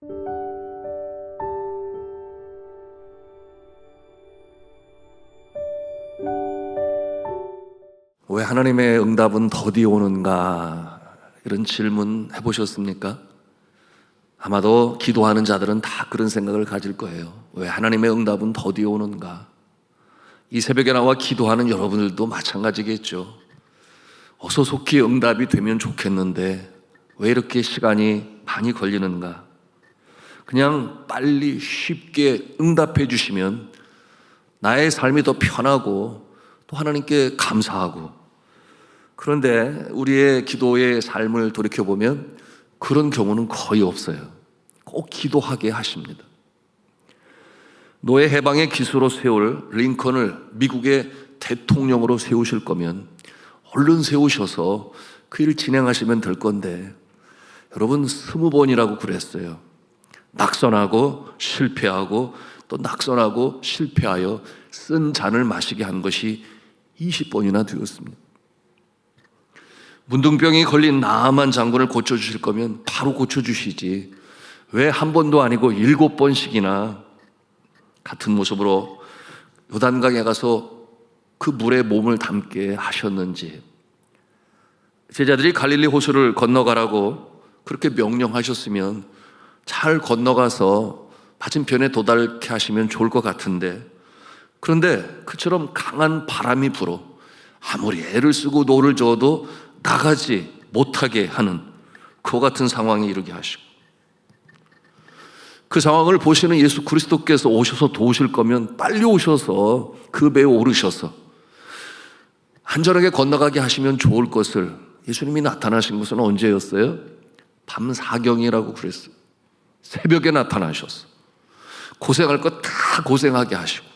왜 하나님의 응답은 더디 오는가? 이런 질문 해보셨습니까? 아마도 기도하는 자들은 다 그런 생각을 가질 거예요. 왜 하나님의 응답은 더디 오는가? 이 새벽에 나와 기도하는 여러분들도 마찬가지겠죠. 어서 속히 응답이 되면 좋겠는데 왜 이렇게 시간이 많이 걸리는가? 그냥 빨리 쉽게 응답해 주시면 나의 삶이 더 편하고 또 하나님께 감사하고, 그런데 우리의 기도의 삶을 돌이켜보면 그런 경우는 거의 없어요. 꼭 기도하게 하십니다. 노예 해방의 기수로 세울 링컨을 미국의 대통령으로 세우실 거면 얼른 세우셔서 그 일을 진행하시면 될 건데, 여러분 20번이라고 그랬어요. 낙선하고 실패하고 또 낙선하고 실패하여 쓴 잔을 마시게 한 것이 20번이나 되었습니다. 문둥병이 걸린 나아만 장군을 고쳐주실 거면 바로 고쳐주시지, 왜 한 번도 아니고 7번씩이나 같은 모습으로 요단강에 가서 그 물에 몸을 담게 하셨는지. 제자들이 갈릴리 호수를 건너가라고 그렇게 명령하셨으면 잘 건너가서 맞은편에 도달케 하시면 좋을 것 같은데, 그런데 그처럼 강한 바람이 불어 아무리 애를 쓰고 노를 저어도 나가지 못하게 하는 그와 같은 상황에 이르게 하시고, 그 상황을 보시는 예수 그리스도께서 오셔서 도우실 거면 빨리 오셔서 그 배에 오르셔서 안전하게 건너가게 하시면 좋을 것을, 예수님이 나타나신 것은 언제였어요? 밤 사경이라고 그랬어요. 새벽에 나타나셨어. 고생할 것 다 고생하게 하시고,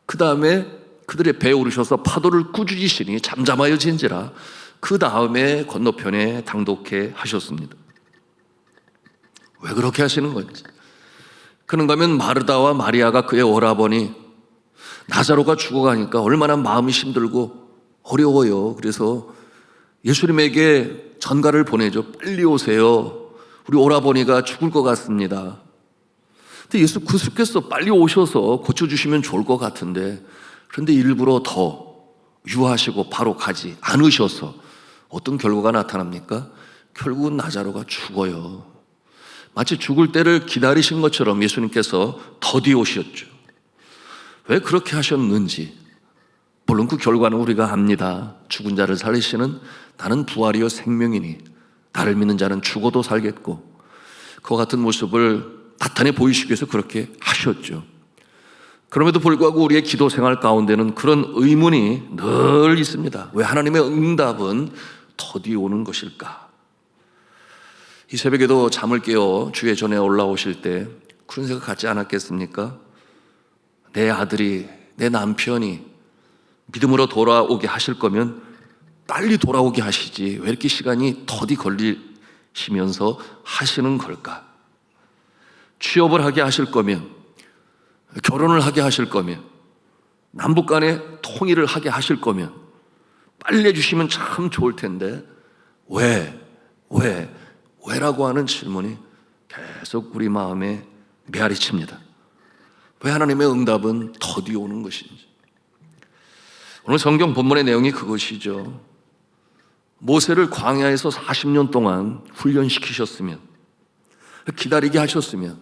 그 다음에 그들의 배에 오르셔서 파도를 꾸짖으시니 잠잠하여진지라 그 다음에 건너편에 당독해 하셨습니다. 왜 그렇게 하시는 건지. 그런가 하면 마르다와 마리아가 그의 오라버니 나사로가 죽어가니까 얼마나 마음이 힘들고 어려워요. 그래서 예수님에게 전가를 보내죠. 빨리 오세요. 우리 오라버니가 죽을 것 같습니다. 근데 예수 그리스도께서 빨리 오셔서 고쳐주시면 좋을 것 같은데, 그런데 일부러 더 유하시고 바로 가지 않으셔서 어떤 결과가 나타납니까? 결국은 나사로가 죽어요. 마치 죽을 때를 기다리신 것처럼 예수님께서 더디 오셨죠. 왜 그렇게 하셨는지, 물론 그 결과는 우리가 압니다. 죽은 자를 살리시는 나는 부활이요 생명이니 나를 믿는 자는 죽어도 살겠고, 그와 같은 모습을 나타내 보이시기 위해서 그렇게 하셨죠. 그럼에도 불구하고 우리의 기도 생활 가운데는 그런 의문이 늘 있습니다. 왜 하나님의 응답은 더디 오는 것일까? 이 새벽에도 잠을 깨어 주의 전에 올라오실 때 그런 생각 갖지 않았겠습니까? 내 아들이, 내 남편이 믿음으로 돌아오게 하실 거면 빨리 돌아오게 하시지, 왜 이렇게 시간이 더디 걸리시면서 하시는 걸까? 취업을 하게 하실 거면, 결혼을 하게 하실 거면, 남북 간에 통일을 하게 하실 거면 빨리 해주시면 참 좋을 텐데 왜라고 하는 질문이 계속 우리 마음에 메아리칩니다. 왜 하나님의 응답은 더디 오는 것인지. 오늘 성경 본문의 내용이 그것이죠. 모세를 광야에서 40년 동안 훈련시키셨으면, 기다리게 하셨으면,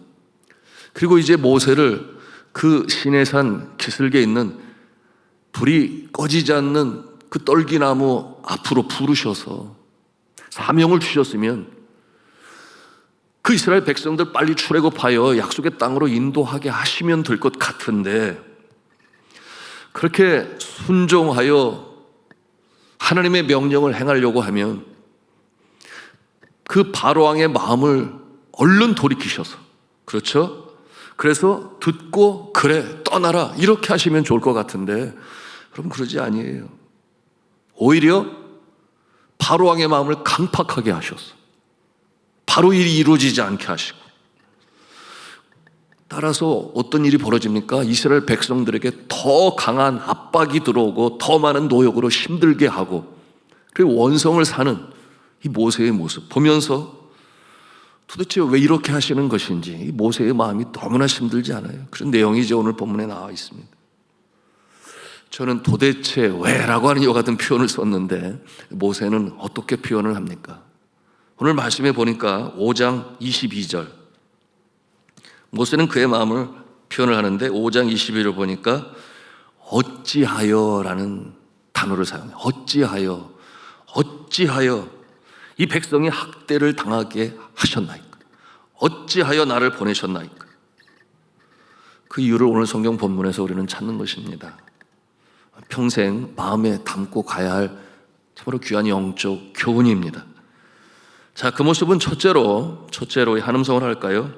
그리고 이제 모세를 그 시내산 기슭에 있는 불이 꺼지지 않는 그 떨기나무 앞으로 부르셔서 사명을 주셨으면 그 이스라엘 백성들 빨리 출애굽하여 약속의 땅으로 인도하게 하시면 될 것 같은데, 그렇게 순종하여 하나님의 명령을 행하려고 하면 그 바로왕의 마음을 얼른 돌이키셔서, 그렇죠? 그래서 듣고 그래 떠나라 이렇게 하시면 좋을 것 같은데, 그럼 그러지 아니에요. 오히려 바로왕의 마음을 강팍하게 하셔서 바로 일이 이루어지지 않게 하시고, 따라서 어떤 일이 벌어집니까? 이스라엘 백성들에게 더 강한 압박이 들어오고 더 많은 노역으로 힘들게 하고, 그리고 원성을 사는 이 모세의 모습 보면서 도대체 왜 이렇게 하시는 것인지 이 모세의 마음이 너무나 힘들지 않아요? 그런 내용이 이제 오늘 본문에 나와 있습니다. 저는 도대체 왜라고 하는 이와 같은 표현을 썼는데 모세는 어떻게 표현을 합니까? 오늘 말씀해 보니까 5장 22절 모세는 그의 마음을 표현을 하는데 5장 22절 보니까 어찌하여라는 단어를 사용해요. 어찌하여 이 백성이 학대를 당하게 하셨나이까? 어찌하여 나를 보내셨나이까? 그 이유를 오늘 성경 본문에서 우리는 찾는 것입니다. 평생 마음에 담고 가야 할 참으로 귀한 영적 교훈입니다. 자, 그 모습은 첫째로 한음성을 할까요?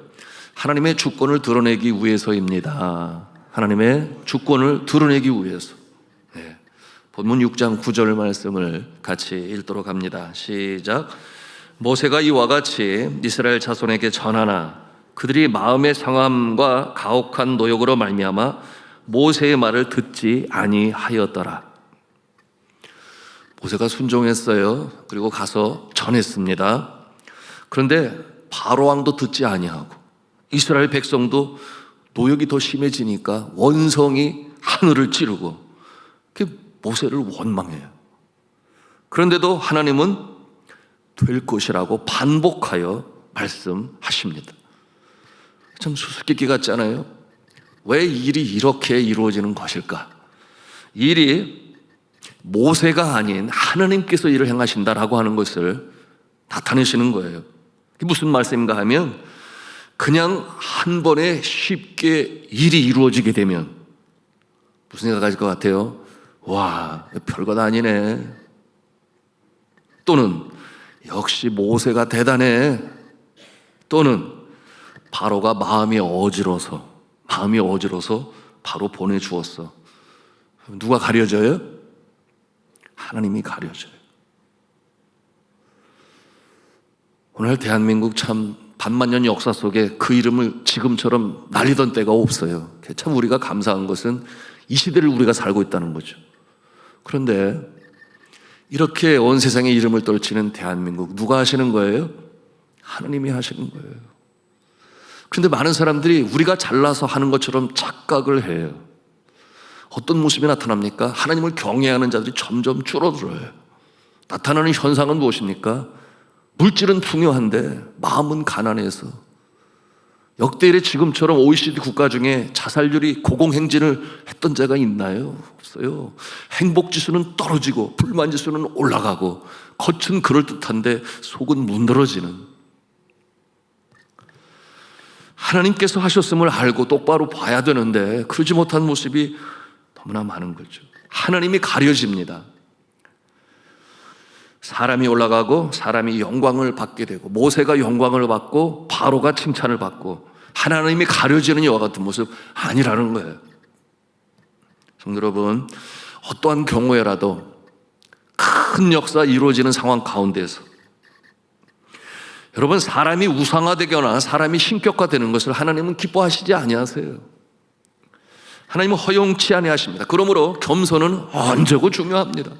하나님의 주권을 드러내기 위해서입니다. 하나님의 주권을 드러내기 위해서. 네. 본문 6장 9절 말씀을 같이 읽도록 합니다. 시작. 모세가 이와 같이 이스라엘 자손에게 전하나 그들이 마음의 상함과 가혹한 노역으로 말미암아 모세의 말을 듣지 아니하였더라. 모세가 순종했어요. 그리고 가서 전했습니다. 그런데 바로 왕도 듣지 아니하고 이스라엘 백성도 노역이 더 심해지니까 원성이 하늘을 찌르고 모세를 원망해요. 그런데도 하나님은 될 것이라고 반복하여 말씀하십니다. 참 수수께끼 같지 않아요? 왜 일이 이렇게 이루어지는 것일까? 일이 모세가 아닌 하나님께서 일을 행하신다라고 하는 것을 나타내시는 거예요. 그게 무슨 말씀인가 하면 그냥 한 번에 쉽게 일이 이루어지게 되면 무슨 생각하실 것 같아요? 와, 별것 아니네. 또는 역시 모세가 대단해. 또는 바로가 마음이 어지러서 바로 보내주었어. 누가 가려져요? 하나님이 가려져요. 오늘 대한민국 참 반만년 역사 속에 그 이름을 지금처럼 날리던 때가 없어요. 참 우리가 감사한 것은 이 시대를 우리가 살고 있다는 거죠. 그런데 이렇게 온 세상의 이름을 떨치는 대한민국 누가 하시는 거예요? 하나님이 하시는 거예요. 그런데 많은 사람들이 우리가 잘나서 하는 것처럼 착각을 해요. 어떤 모습이 나타납니까? 하나님을 경외하는 자들이 점점 줄어들어요. 나타나는 현상은 무엇입니까? 물질은 풍요한데 마음은 가난해서 역대 이래 지금처럼 OECD 국가 중에 자살률이 고공행진을 했던 자가 있나요? 없어요. 행복지수는 떨어지고 불만지수는 올라가고 겉은 그럴듯한데 속은 문드러지는, 하나님께서 하셨음을 알고 똑바로 봐야 되는데 그러지 못한 모습이 너무나 많은 거죠. 하나님이 가려집니다. 사람이 올라가고 사람이 영광을 받게 되고 모세가 영광을 받고 바로가 칭찬을 받고 하나님이 가려지는 이와 같은 모습 아니라는 거예요. 성도 여러분, 어떠한 경우에라도 큰 역사 이루어지는 상황 가운데서 여러분, 사람이 우상화되거나 사람이 신격화되는 것을 하나님은 기뻐하시지 아니하세요. 하나님은 허용치 아니하십니다. 그러므로 겸손은 언제고 중요합니다.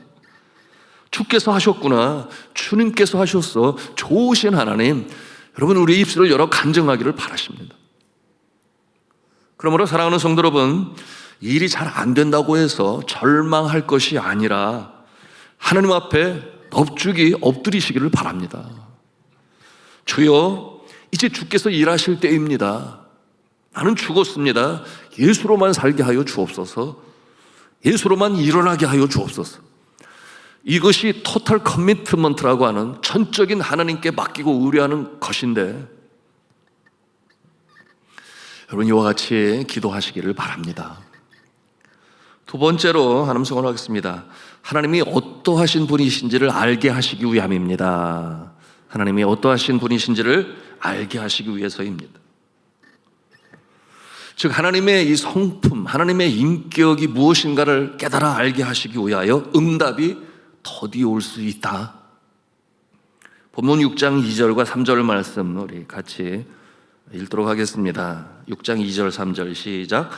주께서 하셨구나, 주님께서 하셨어, 좋으신 하나님, 여러분 우리 입술을 열어 간증하기를 바라십니다. 그러므로 사랑하는 성도 여러분, 일이 잘 안 된다고 해서 절망할 것이 아니라 하나님 앞에 넙죽이 엎드리시기를 바랍니다. 주여, 이제 주께서 일하실 때입니다. 나는 죽었습니다. 예수로만 살게 하여 주옵소서. 예수로만 일어나게 하여 주옵소서. 이것이 토탈 커미트먼트라고 하는 전적인 하나님께 맡기고 의뢰하는 것인데, 여러분 이와 같이 기도하시기를 바랍니다. 두 번째로 한음성을 하겠습니다. 하나님이 어떠하신 분이신지를 알게 하시기 위함입니다. 하나님이 어떠하신 분이신지를 알게 하시기 위해서입니다. 즉 하나님의 이 성품, 하나님의 인격이 무엇인가를 깨달아 알게 하시기 위하여 응답이 더디 올 수 있다. 본문 6장 2절과 3절 말씀 우리 같이 읽도록 하겠습니다. 6장 2절 3절 시작.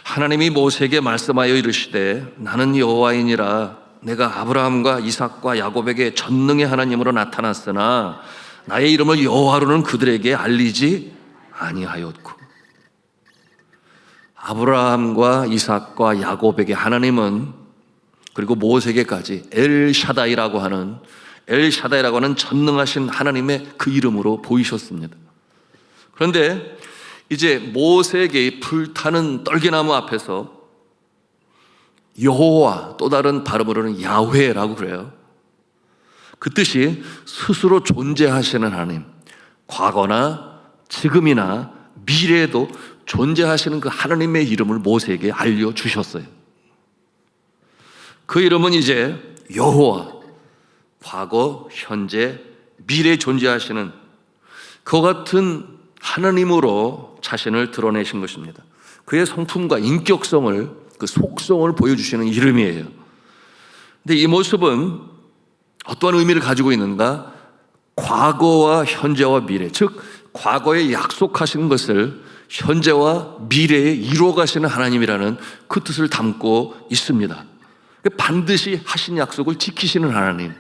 하나님이 모세에게 말씀하여 이르시되 나는 여호와이니라. 내가 아브라함과 이삭과 야곱에게 전능의 하나님으로 나타났으나 나의 이름을 여호와로는 그들에게 알리지 아니하였고. 아브라함과 이삭과 야곱에게 하나님은, 그리고 모세에게까지 엘샤다이라고 하는 전능하신 하나님의 그 이름으로 보이셨습니다. 그런데 이제 모세에게 불타는 떨기나무 앞에서 여호와, 또 다른 발음으로는 야훼라고 그래요. 그 뜻이 스스로 존재하시는 하나님, 과거나 지금이나 미래에도 존재하시는 그 하나님의 이름을 모세에게 알려주셨어요. 그 이름은 이제 여호와, 과거, 현재, 미래에 존재하시는 그 같은 하나님으로 자신을 드러내신 것입니다. 그의 성품과 인격성을, 그 속성을 보여주시는 이름이에요. 근데 이 모습은 어떠한 의미를 가지고 있는가? 과거와 현재와 미래, 즉 과거에 약속하신 것을 현재와 미래에 이루어 가시는 하나님이라는 그 뜻을 담고 있습니다. 반드시 하신 약속을 지키시는 하나님,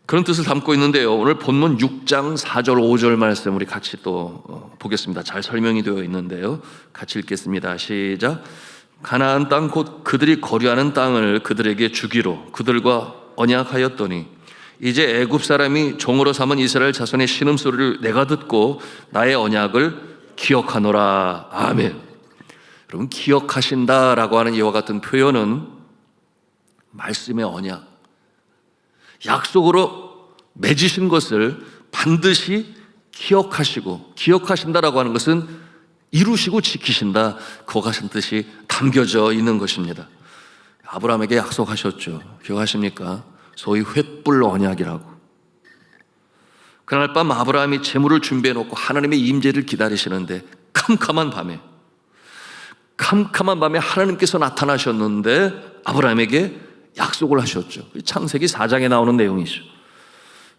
그런 뜻을 담고 있는데요. 오늘 본문 6장 4절 5절 말씀 우리 같이 또 보겠습니다. 잘 설명이 되어 있는데요. 같이 읽겠습니다. 시작. 가나안 땅 곧 그들이 거류하는 땅을 그들에게 주기로 그들과 언약하였더니 이제 애굽 사람이 종으로 삼은 이스라엘 자손의 신음소리를 내가 듣고 나의 언약을 기억하노라. 아멘. 여러분, 기억하신다라고 하는 이와 같은 표현은 말씀의 언약, 약속으로 맺으신 것을 반드시 기억하시고, 기억하신다라고 하는 것은 이루시고 지키신다, 그와 같은 뜻이 담겨져 있는 것입니다. 아브라함에게 약속하셨죠. 기억하십니까? 소위 횃불 언약이라고. 그날 밤 아브라함이 제물을 준비해 놓고 하나님의 임재를 기다리시는데 캄캄한 밤에 하나님께서 나타나셨는데 아브라함에게 약속을 하셨죠. 창세기 4장에 나오는 내용이죠.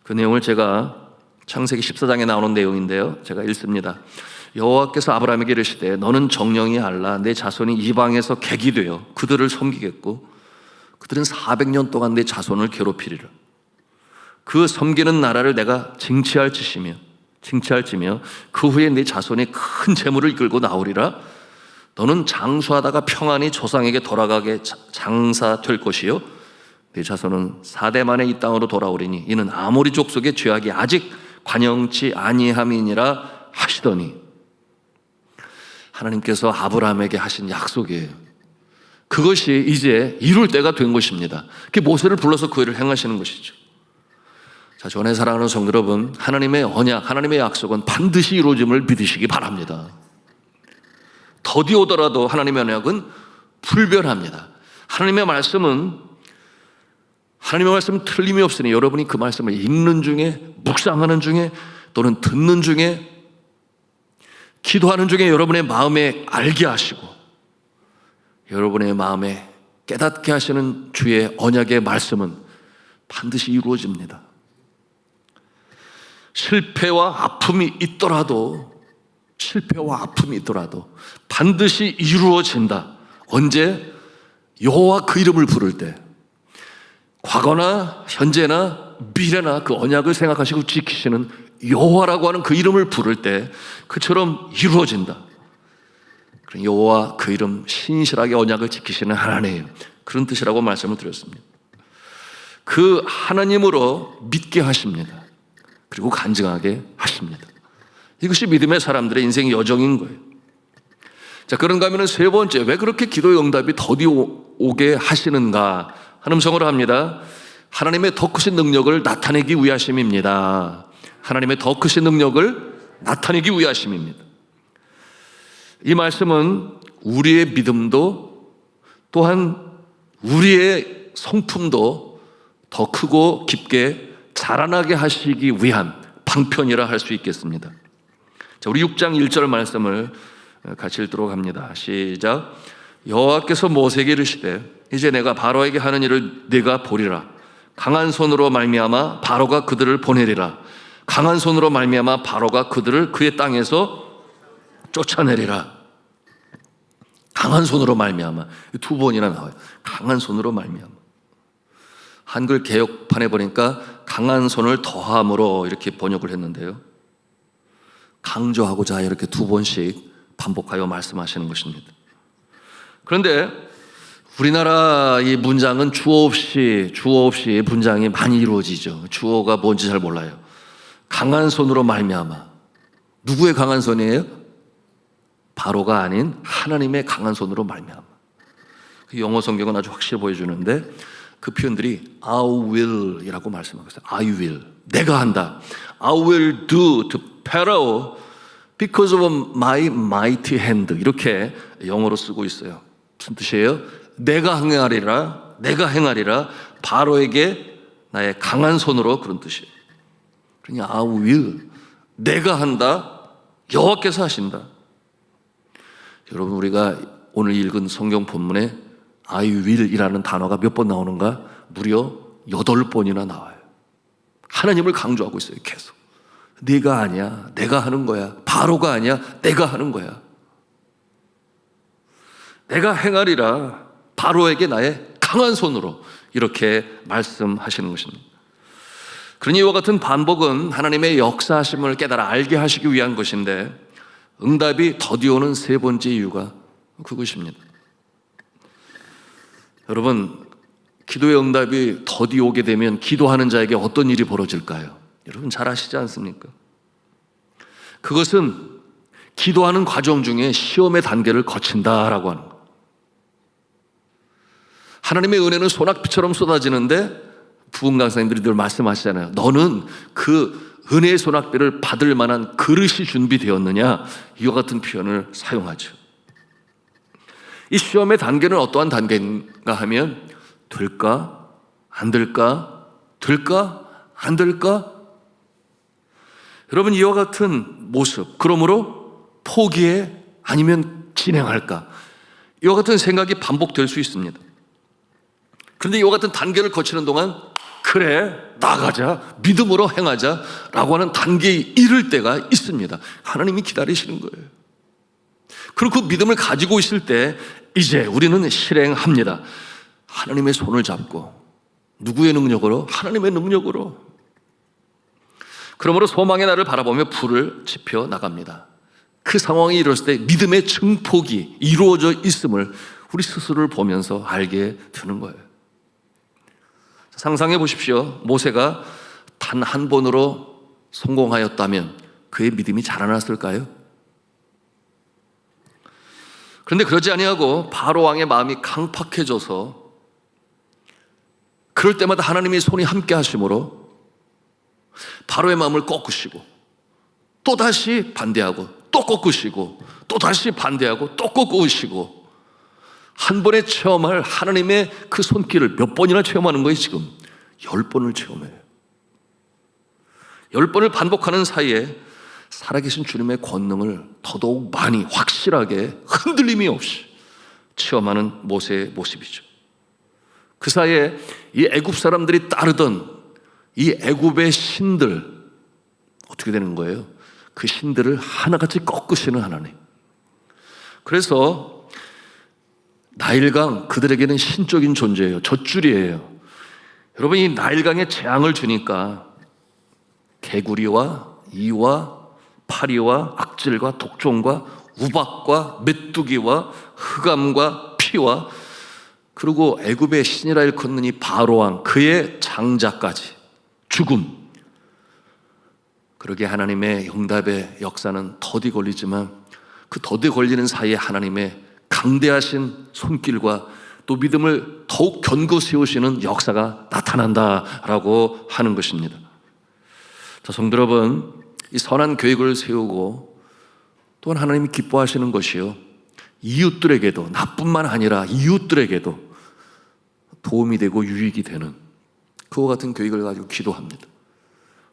그 내용을 제가, 창세기 14장에 나오는 내용인데요, 제가 읽습니다. 여호와께서 아브라함에게 이르시되 너는 정령이 알라. 내 자손이 이방에서 객이 되어 그들을 섬기겠고 그들은 400년 동안 내 자손을 괴롭히리라. 그 섬기는 나라를 내가 징치할지며 그 후에 내 자손이 큰 재물을 이끌고 나오리라. 너는 장수하다가 평안히 조상에게 돌아가게 장사될 것이요 내 자손은 4대 만에 이 땅으로 돌아오리니 이는 아모리 족속의 죄악이 아직 관영치 아니함이니라 하시더니, 하나님께서 아브라함에게 하신 약속이에요. 그것이 이제 이룰 때가 된 것입니다. 그게 모세를 불러서 그 일을 행하시는 것이죠. 자, 전에 사랑하는 성도 여러분, 하나님의 언약, 하나님의 약속은 반드시 이루어짐을 믿으시기 바랍니다. 더디 오더라도 하나님의 언약은 불변합니다. 하나님의 말씀은 틀림이 없으니 여러분이 그 말씀을 읽는 중에, 묵상하는 중에, 또는 듣는 중에, 기도하는 중에 여러분의 마음에 알게 하시고 여러분의 마음에 깨닫게 하시는 주의 언약의 말씀은 반드시 이루어집니다. 실패와 아픔이 있더라도 반드시 이루어진다. 언제? 여호와 그 이름을 부를 때, 과거나 현재나 미래나 그 언약을 생각하시고 지키시는 여호와라고 하는 그 이름을 부를 때 그처럼 이루어진다. 여호와 그 이름, 신실하게 언약을 지키시는 하나님, 그런 뜻이라고 말씀을 드렸습니다. 그 하나님으로 믿게 하십니다. 그리고 간증하게 하십니다. 이것이 믿음의 사람들의 인생 여정인 거예요. 자, 그런가 하면 세 번째, 왜 그렇게 기도의 응답이 더디 오게 하시는가 하는 성을 합니다. 하나님의 더 크신 능력을 나타내기 위하심입니다. 하나님의 더 크신 능력을 나타내기 위하심입니다. 이 말씀은 우리의 믿음도, 또한 우리의 성품도 더 크고 깊게 자라나게 하시기 위한 방편이라 할 수 있겠습니다. 자, 우리 6장 1절 말씀을 같이 읽도록 합니다. 시작. 여호와께서 모세에게 이르시되 이제 내가 바로에게 하는 일을 네가 보리라. 강한 손으로 말미암아 바로가 그들을 보내리라. 강한 손으로 말미암아 바로가 그들을 그의 땅에서 쫓아내리라. 강한 손으로 말미암아, 두 번이나 나와요. 강한 손으로 말미암아. 한글 개역판에 보니까 강한 손을 더함으로 이렇게 번역을 했는데요. 강조하고자 이렇게 두 번씩 반복하여 말씀하시는 것입니다. 그런데 우리나라 이 문장은 주어 없이 문장이 많이 이루어지죠. 주어가 뭔지 잘 몰라요. 강한 손으로 말미암아. 누구의 강한 손이에요? 바로가 아닌 하나님의 강한 손으로 말미암아. 그 영어 성경은 아주 확실히 보여주는데 그 표현들이 I will 이라고 말씀하고 있어요. I will. 내가 한다. I will do to Pharaoh because of my mighty hand. 이렇게 영어로 쓰고 있어요. 무슨 뜻이에요? 내가 행하리라 바로에게 나의 강한 손으로, 그런 뜻이에요. 그러니까 I will. 내가 한다. 여호와께서 하신다. 여러분, 우리가 오늘 읽은 성경 본문에 I will 이라는 단어가 몇 번 나오는가? 무려 8번이나 나와요. 하나님을 강조하고 있어요. 계속. 네가 아니야. 내가 하는 거야. 바로가 아니야. 내가 하는 거야. 내가 행하리라. 바로에게 나의 강한 손으로, 이렇게 말씀하시는 것입니다. 그러니 이와 같은 반복은 하나님의 역사하심을 깨달아 알게 하시기 위한 것인데, 응답이 더디오는 세 번째 이유가 그것입니다. 여러분, 기도의 응답이 더디 오게 되면 기도하는 자에게 어떤 일이 벌어질까요? 여러분 잘 아시지 않습니까? 그것은 기도하는 과정 중에 시험의 단계를 거친다라고 하는 거예요. 하나님의 은혜는 소낙비처럼 쏟아지는데, 부흥 강사님들이 늘 말씀하시잖아요. 너는 그 은혜의 소낙비를 받을 만한 그릇이 준비되었느냐? 이와 같은 표현을 사용하죠. 이 시험의 단계는 어떠한 단계인가 하면, 될까? 안 될까? 될까? 안 될까? 여러분, 이와 같은 모습, 그러므로 포기해? 아니면 진행할까? 이와 같은 생각이 반복될 수 있습니다. 그런데 이와 같은 단계를 거치는 동안, 그래, 나가자, 믿음으로 행하자 라고 하는 단계에 이를 때가 있습니다. 하나님이 기다리시는 거예요. 그리고 그 믿음을 가지고 있을 때 이제 우리는 실행합니다. 하나님의 손을 잡고. 누구의 능력으로? 하나님의 능력으로. 그러므로 소망의 날을 바라보며 불을 지펴 나갑니다. 그 상황이 이뤘을 때 믿음의 증폭이 이루어져 있음을 우리 스스로를 보면서 알게 되는 거예요. 상상해 보십시오. 모세가 단 한 번으로 성공하였다면 그의 믿음이 자라났을까요? 그런데 그러지 아니하고 바로 왕의 마음이 강팍해져서, 그럴 때마다 하나님의 손이 함께 하심으로 바로의 마음을 꺾으시고, 또다시 반대하고, 또 꺾으시고, 또다시 반대하고, 또 꺾으시고, 한 번에 체험할 하나님의 그 손길을 몇 번이나 체험하는 거예요? 지금 10번을 체험해요. 10번을 반복하는 사이에 살아계신 주님의 권능을 더더욱 많이 확실하게 흔들림이 없이 체험하는 모세의 모습이죠. 그 사이에 이 애굽 사람들이 따르던 이 애굽의 신들, 어떻게 되는 거예요? 그 신들을 하나같이 꺾으시는 하나님. 그래서 나일강, 그들에게는 신적인 존재예요. 젖줄이에요. 여러분, 이 나일강에 재앙을 주니까 개구리와 이와 파리와 악질과 독종과 우박과 메뚜기와 흑암과 피와, 그리고 애굽의 신이라 일컫는 이 바로왕, 그의 장자까지 죽음. 그러게 하나님의 응답의 역사는 더디 걸리지만, 그 더디 걸리는 사이에 하나님의 강대하신 손길과 또 믿음을 더욱 견고 세우시는 역사가 나타난다라고 하는 것입니다. 자, 성도 여러분, 이 선한 계획을 세우고 또한 하나님이 기뻐하시는 것이요, 이웃들에게도, 나뿐만 아니라 이웃들에게도 도움이 되고 유익이 되는 그와 같은 계획을 가지고 기도합니다.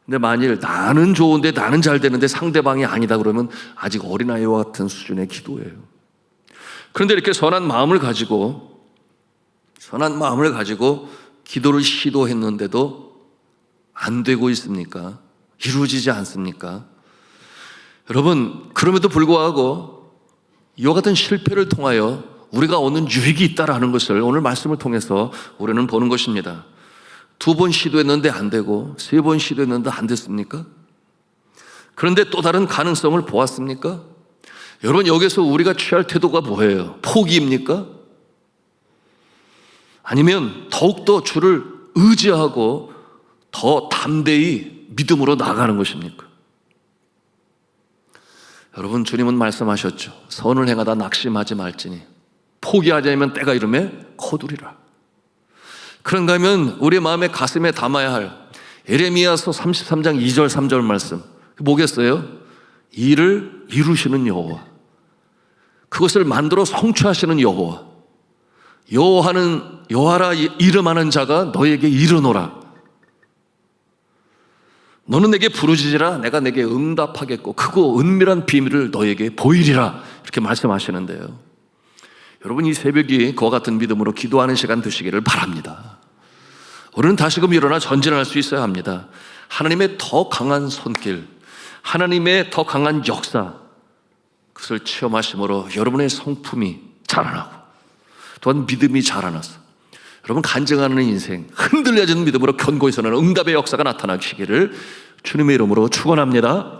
근데 만일 나는 좋은데, 나는 잘 되는데 상대방이 아니다 그러면 아직 어린아이와 같은 수준의 기도예요. 그런데 이렇게 선한 마음을 가지고 기도를 시도했는데도 안 되고 있습니까? 이루어지지 않습니까? 여러분, 그럼에도 불구하고 이와 같은 실패를 통하여 우리가 얻는 유익이 있다라는 것을 오늘 말씀을 통해서 우리는 보는 것입니다. 2번 시도했는데 안 되고 3번 시도했는데 안 됐습니까? 그런데 또 다른 가능성을 보았습니까? 여러분, 여기서 우리가 취할 태도가 뭐예요? 포기입니까? 아니면 더욱더 주를 의지하고 더 담대히 믿음으로 나아가는 것입니까? 여러분, 주님은 말씀하셨죠. 선을 행하다 낙심하지 말지니 포기하지 않으면 때가 이르매 거두리라. 그런가 하면 우리 마음의 가슴에 담아야 할 예레미야서 33장 2절 3절 말씀 뭐겠어요? 일을 이루시는 여호와, 그것을 만들어 성취하시는 여호와, 여호와라 이름하는 자가 너에게 이르노라. 너는 내게 부르짖으라 내가 내게 응답하겠고 크고 은밀한 비밀을 너에게 보이리라. 이렇게 말씀하시는데요, 여러분, 이 새벽이 그와 같은 믿음으로 기도하는 시간 되시기를 바랍니다. 우리는 다시금 일어나 전진할 수 있어야 합니다. 하나님의 더 강한 손길, 하나님의 더 강한 역사, 그것을 체험하심으로 여러분의 성품이 자라나고 또한 믿음이 자라나서 여러분 간증하는 인생, 흔들려지는 믿음으로 견고히 서는 응답의 역사가 나타나시기를 주님의 이름으로 축원합니다.